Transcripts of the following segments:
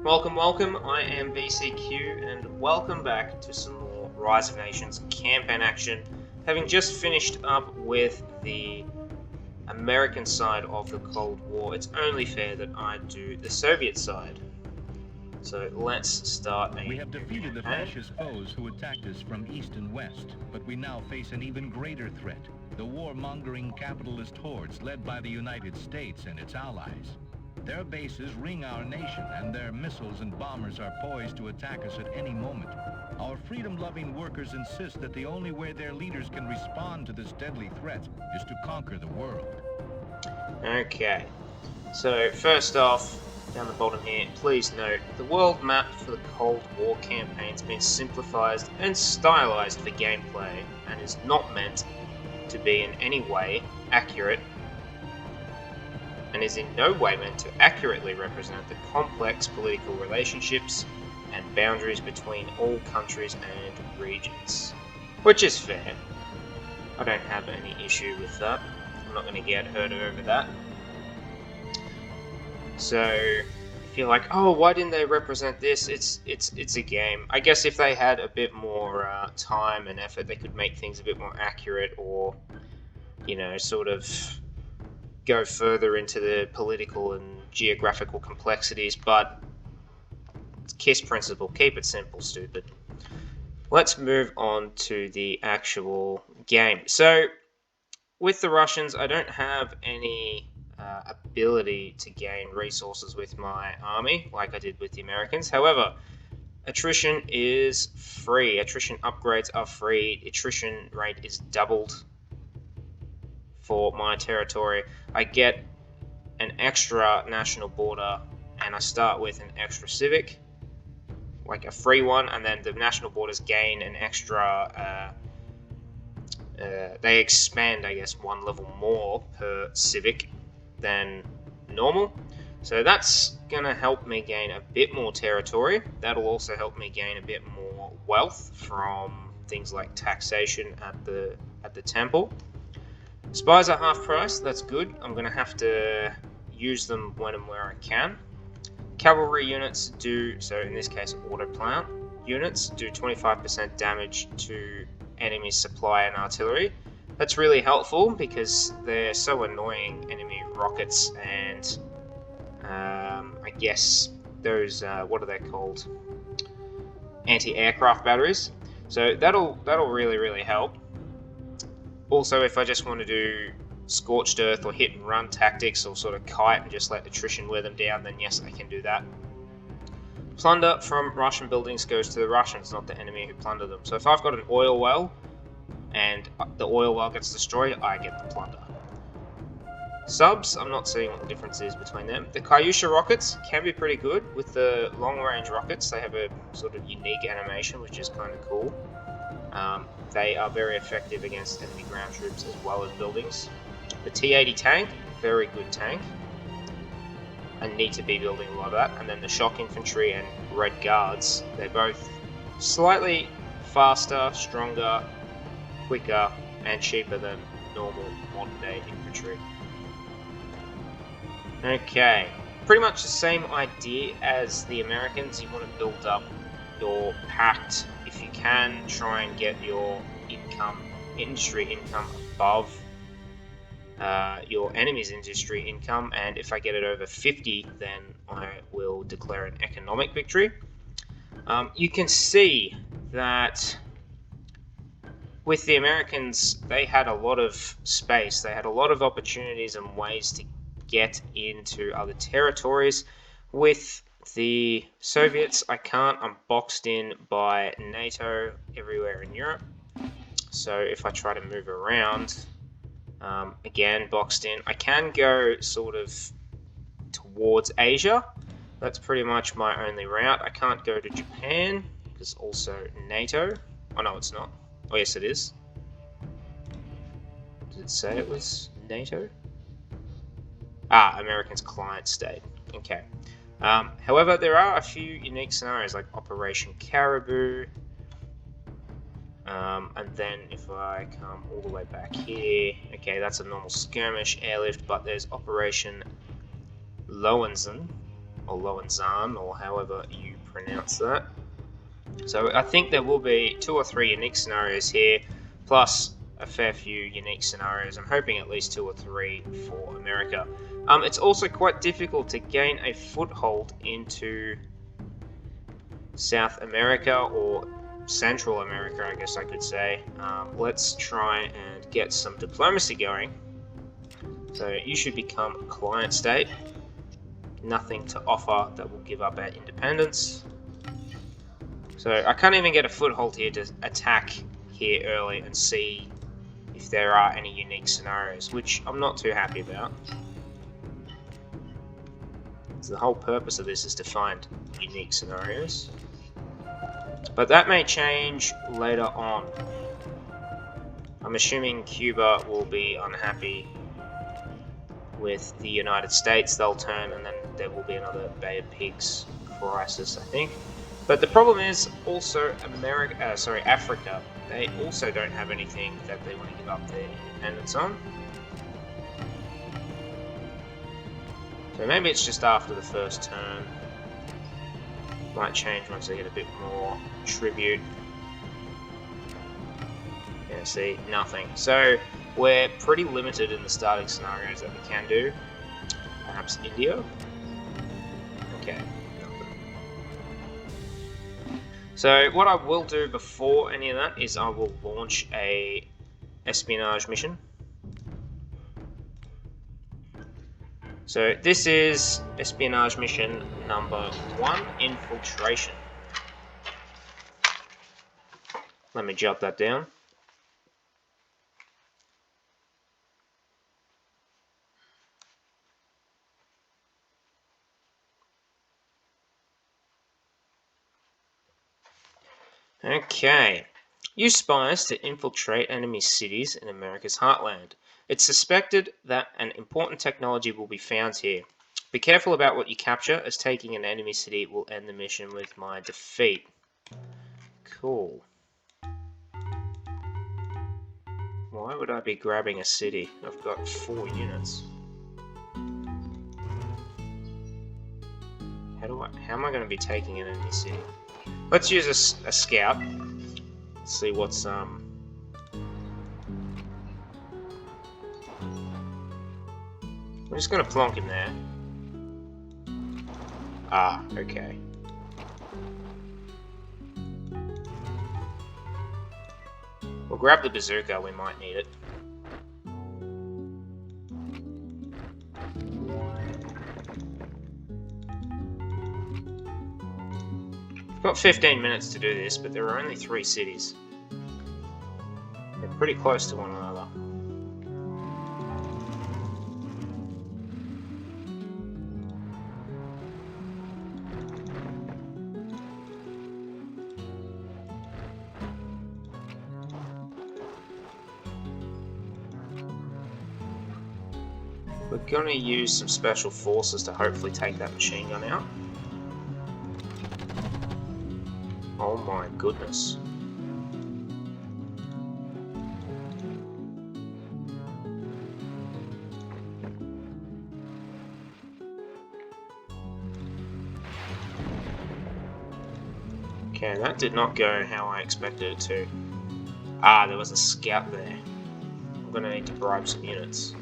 Welcome, welcome. I am BCQ, and welcome back to some more Rise of Nations campaign action. Having just finished up with the American side of the Cold War, it's only fair that I do the Soviet side. So let's start. We have defeated the fascist foes who attacked us from east and west, but we now face an even greater threat: the warmongering capitalist hordes led by the United States and its allies. Their bases ring our nation, and their missiles and bombers are poised to attack us at any moment. Our freedom-loving workers insist that the only way their leaders can respond to this deadly threat is to conquer the world. Okay, so first off, down the bottom here, please note, the world map for the Cold War campaign has been simplified and stylized for gameplay, and is not meant to be in any way accurate, and is in no way meant to accurately represent the complex political relationships and boundaries between all countries and regions. Which is fair. I don't have any issue with that. I'm not going to get hurt over that. So, if you're like, oh, why didn't they represent this? It's a game. I guess if they had a bit more time and effort, they could make things a bit more accurate, or, you know, sort of go further into the political and geographical complexities, but it's KISS principle. Keep it simple, stupid. Let's move on to the actual game. So, with the Russians, I don't have any ability to gain resources with my army like I did with the Americans. However, attrition is free. Attrition upgrades are free. Attrition rate is doubled for my territory. I get an extra national border, and I start with an extra civic, like a free one, and then the national borders gain an extra they expand, I guess, one level more per civic than normal. So that's going to help me gain a bit more territory. That'll also help me gain a bit more wealth from things like taxation at the temple. Spies are half price, that's good. I'm going to have to use them when and where I can. Cavalry units do, so in this case auto plant units, do 25% damage to enemy supply and artillery. That's really helpful because they're so annoying, enemy rockets and I guess those, what are they called? Anti-aircraft batteries. So that'll really help. Also, if I just want to do scorched earth or hit and run tactics, or sort of kite and just let attrition wear them down, then yes, I can do that. Plunder from Russian buildings goes to the Russians, not the enemy who plunder them. So if I've got an oil well and the oil well gets destroyed, I get the plunder. Subs, I'm not seeing what the difference is between them. The Kyusha rockets can be pretty good. With the long range rockets, they have a sort of unique animation, which is kind of cool. They are very effective against enemy ground troops as well as buildings. The T-80 tank, very good tank. I need to be building a lot of that. And then the shock infantry and red guards, they're both slightly faster, stronger, quicker, and cheaper than normal modern day infantry. Okay, pretty much the same idea as the Americans. You want to build up your pact. If you can, try and get your industry income above your enemy's industry income, and if I get it over 50, then I will declare an economic victory. You can see that with the Americans, they had a lot of space, they had a lot of opportunities and ways to get into other territories. With the Soviets, I can't. I'm boxed in by NATO everywhere in Europe. So if I try to move around, again, boxed in. I can go sort of towards Asia. That's pretty much my only route. I can't go to Japan, because also NATO. Oh no, it's not. Oh yes, it is. Did it say it was NATO? American's client state. Okay. However, there are a few unique scenarios like Operation Caribou. And then if I come all the way back here, okay, that's a normal skirmish airlift, but there's Operation Lowenzen, or Loenzan, or however you pronounce that. So I think there will be 2 or 3 unique scenarios here, plus a fair few unique scenarios. I'm hoping at least 2 or 3 for America. It's also quite difficult to gain a foothold into South America, or Central America, I guess I could say. Let's try and get some diplomacy going. So you should become a client state. Nothing to offer that will give up our independence. So I can't even get a foothold here to attack here early and see if there are any unique scenarios, which I'm not too happy about. So the whole purpose of this is to find unique scenarios. But that may change later on. I'm assuming Cuba will be unhappy with the United States. They'll turn, and then there will be another Bay of Pigs crisis, I think. But the problem is also Africa. They also don't have anything that they want to give up their independence on. So maybe it's just after the first turn. Might change once they get a bit more tribute. Yeah, see, nothing. So we're pretty limited in the starting scenarios that we can do. Perhaps India? Okay, nothing. So what I will do before any of that is I will launch a espionage mission. So this is espionage mission number 1, Infiltration. Let me jot that down. Okay. Use spies to infiltrate enemy cities in America's heartland. It's suspected that an important technology will be found here. Be careful about what you capture, as taking an enemy city will end the mission with my defeat. Cool. Why would I be grabbing a city? I've got 4 units. How am I going to be taking an enemy city? Let's use a scout. Let's see what's I'm just going to plonk him there. Ah, okay. We'll grab the bazooka, we might need it. We've got 15 minutes to do this, but there are only 3 cities. They're pretty close to one another. We're going to use some special forces to hopefully take that machine gun out. Oh my goodness. Okay, that did not go how I expected it to. Ah, there was a scout there. I'm going to need to bribe some units.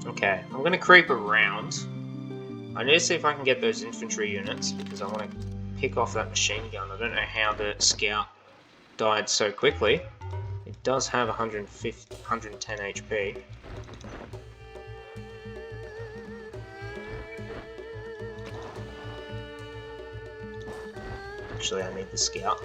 Okay, I'm going to creep around. I need to see if I can get those infantry units, because I want to pick off that machine gun. I don't know how the scout died so quickly. It does have 110 HP. Actually, I need the scout.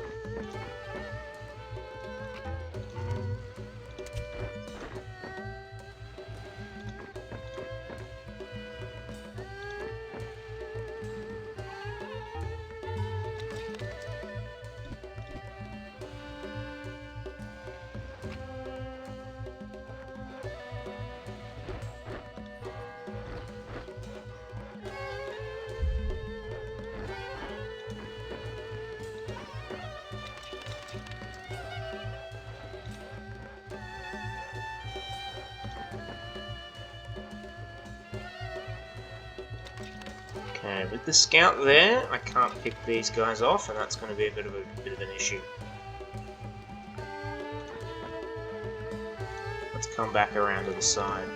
Okay, with the scout there, I can't pick these guys off, and that's going to be a bit of an issue. Let's come back around to the side.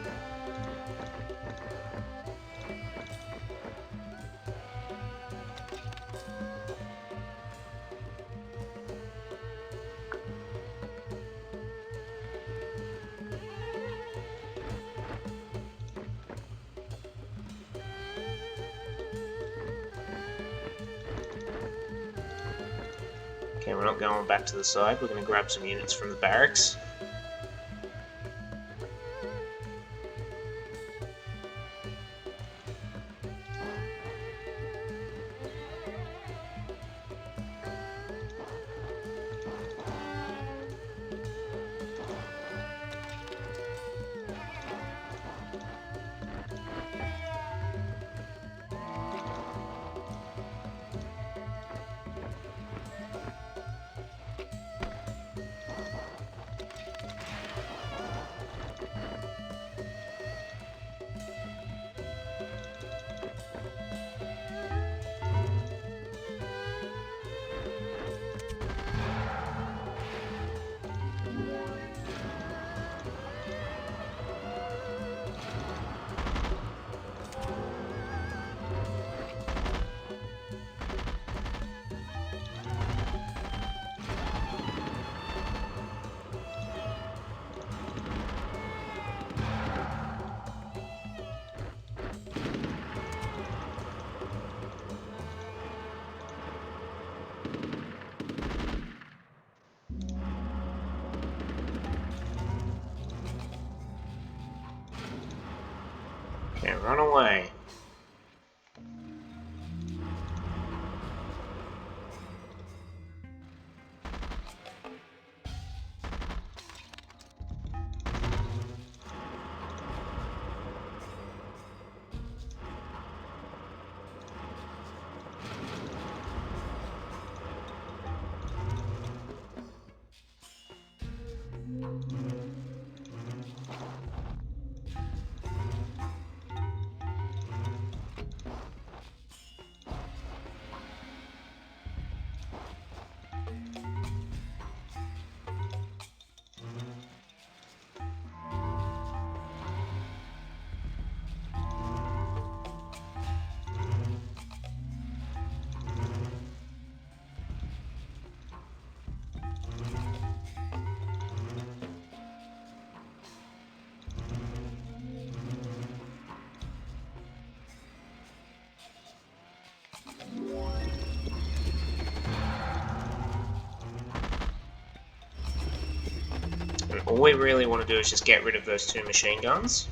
Okay, we're not going back to the side, we're going to grab some units from the barracks. Okay, run away. And all we really want to do is just get rid of those 2 machine guns.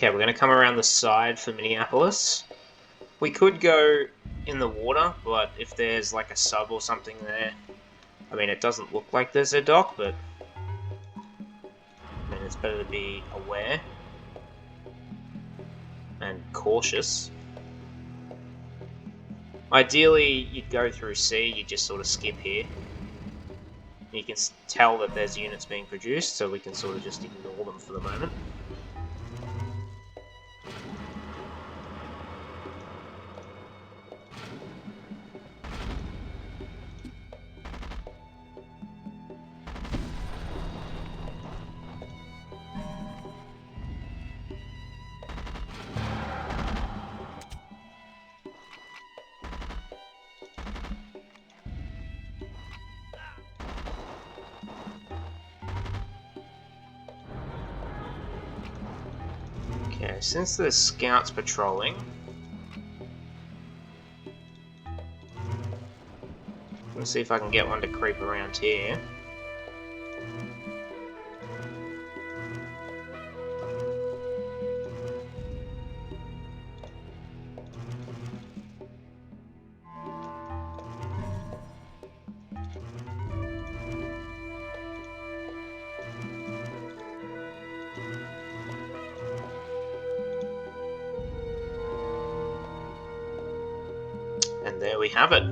Okay, we're going to come around the side for Minneapolis. We could go in the water, but if there's like a sub or something there... I mean, it doesn't look like there's a dock, but... I mean, it's better to be aware. And cautious. Ideally, you'd go through C, you'd just sort of skip here. You can tell that there's units being produced, so we can sort of just ignore them for the moment. Okay, since there's scouts patrolling, let's see if I can get one to creep around here. And there we have it.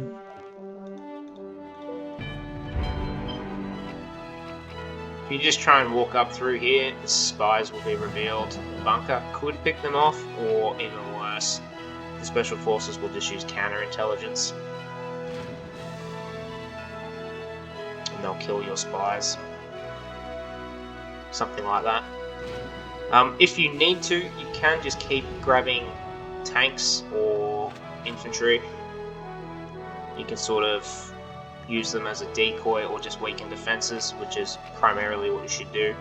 If you just try and walk up through here, the spies will be revealed. The bunker could pick them off, or even worse, the special forces will just use counterintelligence. And they'll kill your spies. Something like that. If you need to, you can just keep grabbing tanks or infantry. You can sort of use them as a decoy or just weaken defenses, which is primarily what you should do.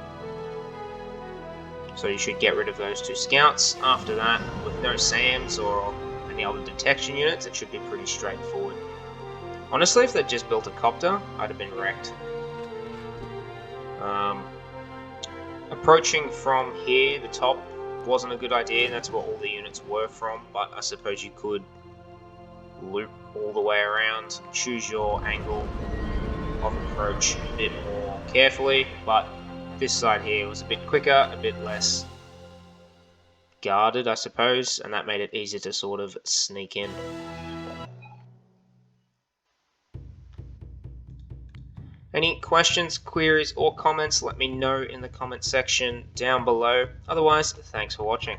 So you should get rid of those 2 scouts. After that, with no SAMs or any other detection units, it should be pretty straightforward. Honestly, if they'd just built a copter, I'd have been wrecked. Approaching from here, the top, wasn't a good idea. That's where all the units were from, but I suppose you could loop all the way around, choose your angle of approach a bit more carefully, but this side here was a bit quicker, a bit less guarded, I suppose, and that made it easier to sort of sneak in. Any questions, queries, or comments, let me know in the comment section down below. Otherwise, thanks for watching.